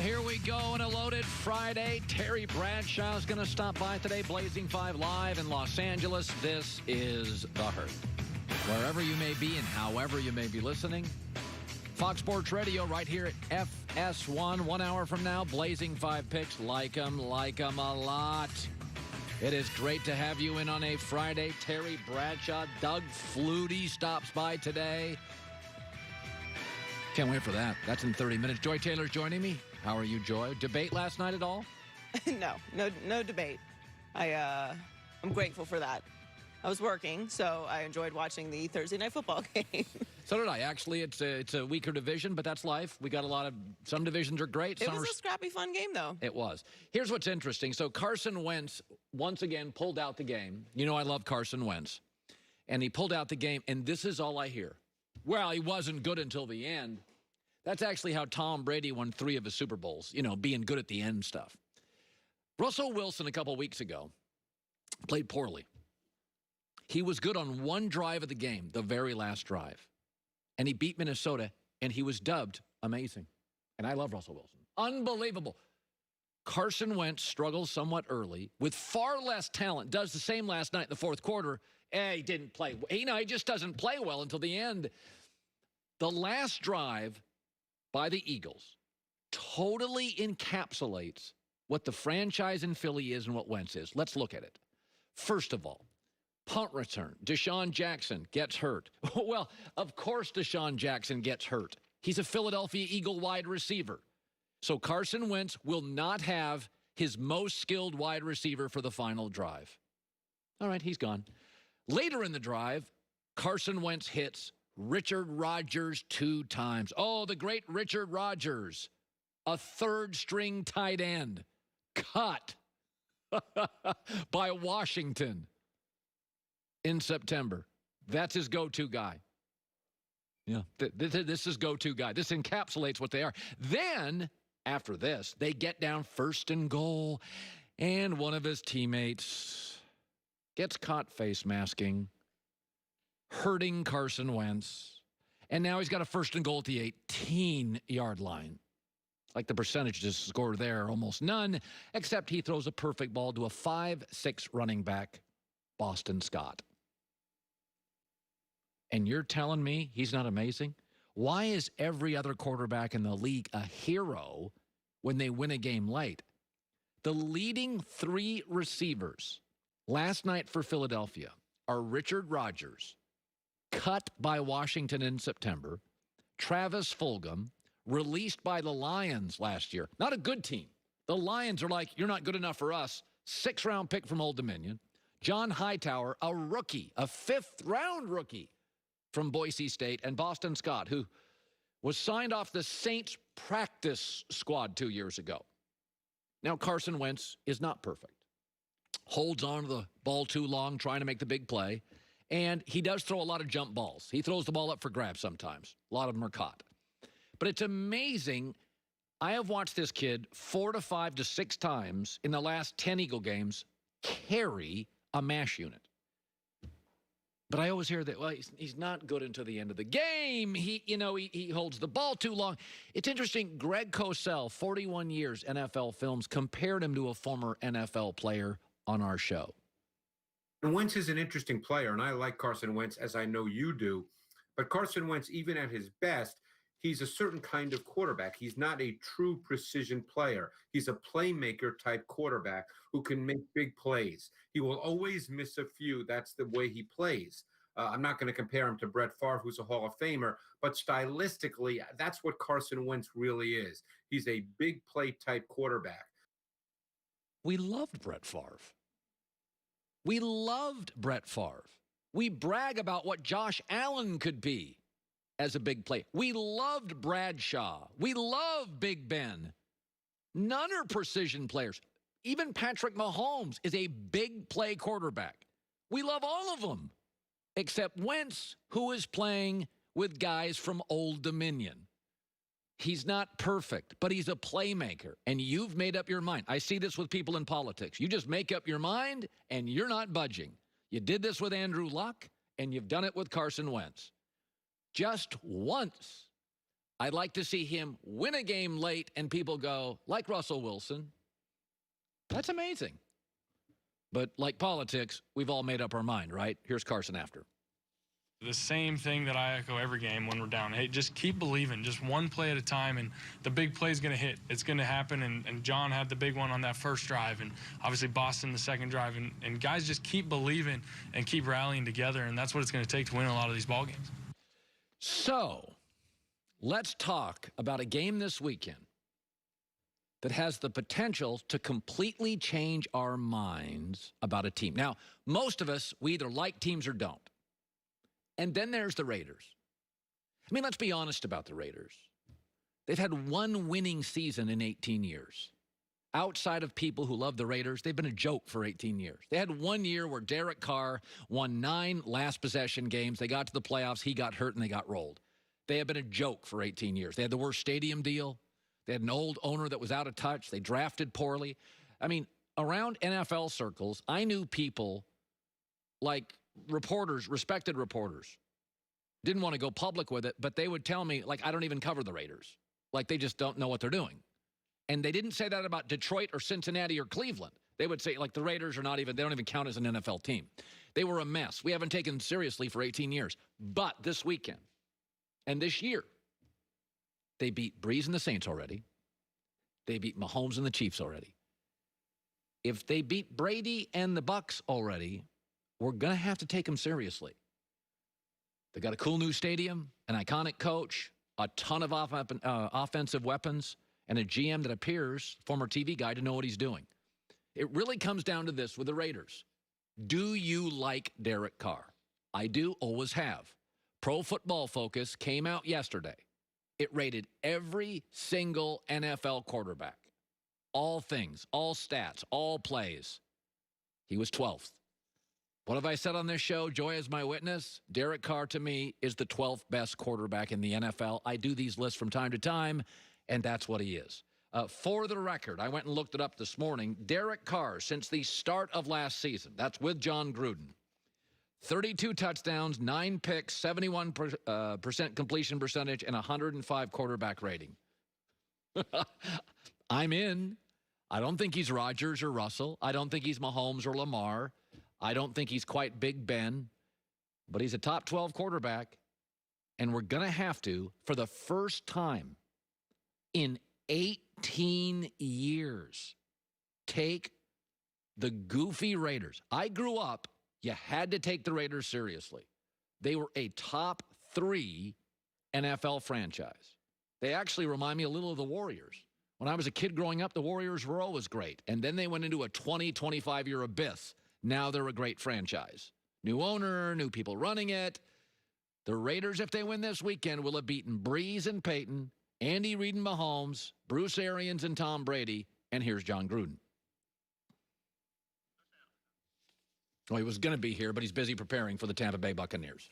here we go on a loaded Friday. Terry Bradshaw's going to stop by today, Blazing 5 Live in Los Angeles. This is The Herd. Wherever you may be and however you may be listening, Fox Sports Radio right here at FS1. 1 hour from now, Blazing 5 picks. Like them a lot. It is great to have you in on a Friday. Terry Bradshaw, Doug Flutie stops by today. Can't wait for that. That's in 30 minutes. Joy Taylor's joining me. How are you, Joy? Debate last night at all? No debate. I'm grateful for that. I was working, so I enjoyed watching the Thursday night football game. So did I. Actually, it's a weaker division, but that's life. We got some divisions are great. It was a scrappy, fun game, though. It was. Here's what's interesting. So Carson Wentz, once again, pulled out the game. You know I love Carson Wentz. And he pulled out the game, and this is all I hear. Well, he wasn't good until the end. That's actually how Tom Brady won 3 of his Super Bowls, being good at the end stuff. Russell Wilson, a couple weeks ago, played poorly. He was good on one drive of the game, the very last drive. And he beat Minnesota, and he was dubbed amazing. And I love Russell Wilson. Unbelievable. Carson Wentz struggles somewhat early with far less talent, does the same last night in the fourth quarter. He didn't play. He just doesn't play well until the end. The last drive by the Eagles totally encapsulates what the franchise in Philly is and what Wentz is. Let's look at it. First of all, punt return. Deshaun Jackson gets hurt. Well, of course Deshaun Jackson gets hurt. He's a Philadelphia Eagle wide receiver. So Carson Wentz will not have his most skilled wide receiver for the final drive. All right, he's gone. Later in the drive, Carson Wentz hits Richard Rodgers 2 times. Oh, the great Richard Rodgers, a third-string tight end, cut by Washington in September. That's his go-to guy. Yeah, this is go-to guy. This encapsulates what they are. Then, after this, they get down 1st and goal, and one of his teammates gets caught face masking, hurting Carson Wentz, and now he's got a 1st and goal at the 18-yard line. Like the percentage to score there, almost none, except he throws a perfect ball to a 5'6" running back, Boston Scott. And you're telling me he's not amazing? Why is every other quarterback in the league a hero when they win a game late? The leading 3 receivers last night for Philadelphia are Richard Rodgers, cut by Washington in September, Travis Fulgham, released by the Lions last year. Not a good team. The Lions are like, you're not good enough for us. 6th-round pick from Old Dominion. John Hightower, a rookie, a 5th-round rookie from Boise State, and Boston Scott, who was signed off the Saints practice squad 2 years ago. Now, Carson Wentz is not perfect. Holds on to the ball too long, trying to make the big play. And he does throw a lot of jump balls. He throws the ball up for grabs sometimes. A lot of them are caught. But it's amazing. I have watched this kid 4 to 5 to 6 times in the last 10 Eagle games carry a MASH unit. But I always hear that, well, he's not good until the end of the game. He holds the ball too long. It's interesting. Greg Cosell, 41 years NFL films, compared him to a former NFL player on our show. And Wentz is an interesting player, and I like Carson Wentz, as I know you do. But Carson Wentz, even at his best, he's a certain kind of quarterback. He's not a true precision player. He's a playmaker-type quarterback who can make big plays. He will always miss a few. That's the way he plays. I'm not going to compare him to Brett Favre, who's a Hall of Famer, but stylistically, that's what Carson Wentz really is. He's a big play-type quarterback. We loved Brett Favre. We loved Brett Favre. We brag about what Josh Allen could be as a big play. We loved Bradshaw. We love Big Ben. None are precision players. Even Patrick Mahomes is a big play quarterback. We love all of them, except Wentz, who is playing with guys from Old Dominion. He's not perfect, but he's a playmaker, and you've made up your mind. I see this with people in politics. You just make up your mind, and you're not budging. You did this with Andrew Luck, and you've done it with Carson Wentz. Just once, I'd like to see him win a game late and people go, like Russell Wilson. That's amazing. But like politics, we've all made up our mind, right? Here's Carson after. The same thing that I echo every game when we're down. Hey, just keep believing, just one play at a time, and the big play is going to hit. It's going to happen, and John had the big one on that first drive, and obviously Boston the second drive, and guys just keep believing and keep rallying together, and that's what it's going to take to win a lot of these ball games. So let's talk about a game this weekend that has the potential to completely change our minds about a team. Now, most of us, we either like teams or don't. And then there's the Raiders. I mean, let's be honest about the Raiders. They've had one winning season in 18 years. Outside of people who love the Raiders, they've been a joke for 18 years. They had 1 year where Derek Carr won 9 last possession games. They got to the playoffs. He got hurt, and they got rolled. They have been a joke for 18 years. They had the worst stadium deal. They had an old owner that was out of touch. They drafted poorly. I mean, around NFL circles, I knew people like reporters, respected reporters, didn't want to go public with it, but they would tell me, like, I don't even cover the Raiders. Like, they just don't know what they're doing. And they didn't say that about Detroit or Cincinnati or Cleveland. They would say, like, the Raiders are not even, they don't even count as an NFL team. They were a mess. We haven't taken them seriously for 18 years. But this weekend and this year, they beat Breeze and the Saints already. They beat Mahomes and the Chiefs already. If they beat Brady and the Bucks already, we're going to have to take them seriously. They got a cool new stadium, an iconic coach, a ton of offensive weapons, and a GM that appears, former TV guy, to know what he's doing. It really comes down to this with the Raiders. Do you like Derek Carr? I do, always have. Pro Football Focus came out yesterday. It rated every single NFL quarterback. All things, all stats, all plays. He was 12th. What have I said on this show? Joy is my witness. Derek Carr, to me, is the 12th best quarterback in the NFL. I do these lists from time to time, and that's what he is. For the record, I went and looked it up this morning. Derek Carr, since the start of last season, that's with John Gruden, 32 touchdowns, 9 picks, 71% completion percentage, and 105 quarterback rating. I'm in. I don't think he's Rodgers or Russell. I don't think he's Mahomes or Lamar. I don't think he's quite Big Ben, but he's a top 12 quarterback, and we're going to have to, for the first time in 18 years, take the goofy Raiders. I grew up, you had to take the Raiders seriously. They were a top 3 NFL franchise. They actually remind me a little of the Warriors. When I was a kid growing up, the Warriors were always great, and then they went into a 20, 25-year abyss. Now they're a great franchise. New owner, new people running it. The Raiders, if they win this weekend, will have beaten Breeze and Peyton, Andy Reid and Mahomes, Bruce Arians and Tom Brady, and here's John Gruden. Well, he was going to be here, but he's busy preparing for the Tampa Bay Buccaneers.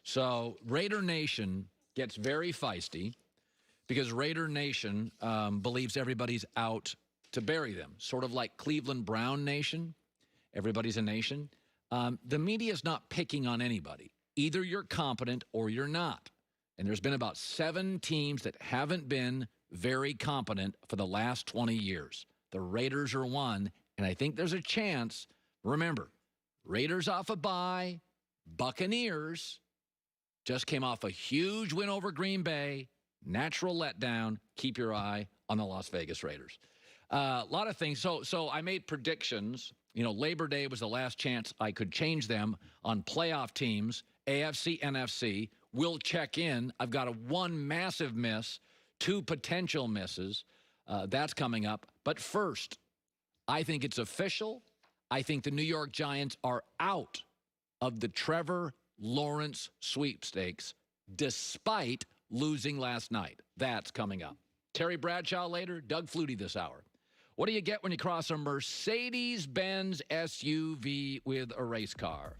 So Raider Nation gets very feisty because Raider Nation believes everybody's out to bury them, sort of like Cleveland Brown Nation. Everybody's a nation. The media is not picking on anybody. Either you're competent or you're not. And there's been about 7 teams that haven't been very competent for the last 20 years. The Raiders are one, and I think there's a chance. Remember, Raiders off a bye. Buccaneers just came off a huge win over Green Bay. Natural letdown. Keep your eye on the Las Vegas Raiders. A lot of things. So I made predictions. You know, Labor Day was the last chance I could change them on playoff teams, AFC, NFC. We'll check in. I've got 1 massive miss, 2 potential misses. That's coming up. But first, I think it's official. I think the New York Giants are out of the Trevor Lawrence sweepstakes, despite losing last night. That's coming up. Terry Bradshaw later, Doug Flutie this hour. What do you get when you cross a Mercedes-Benz SUV with a race car?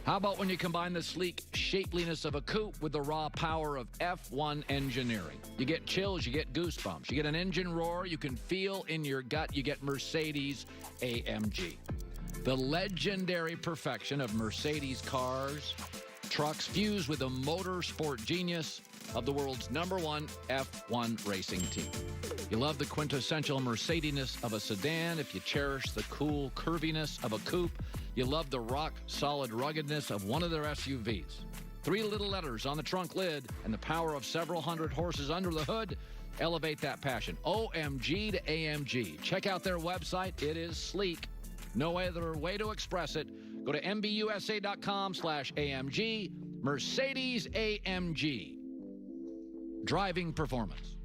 How about when you combine the sleek shapeliness of a coupe with the raw power of F1 engineering? You get chills, you get goosebumps, you get an engine roar you can feel in your gut. You get Mercedes AMG. The legendary perfection of Mercedes cars, trucks fused with the motorsport genius of the world's #1 F1 racing team. You love the quintessential Mercedes-ness of a sedan. If you cherish the cool curviness of a coupe, you love the rock-solid ruggedness of one of their SUVs. 3 little letters on the trunk lid and the power of several hundred horses under the hood elevate that passion. OMG to AMG. Check out their website. It is sleek. No other way to express it. Go to MBUSA.com/AMG. Mercedes AMG. Driving performance.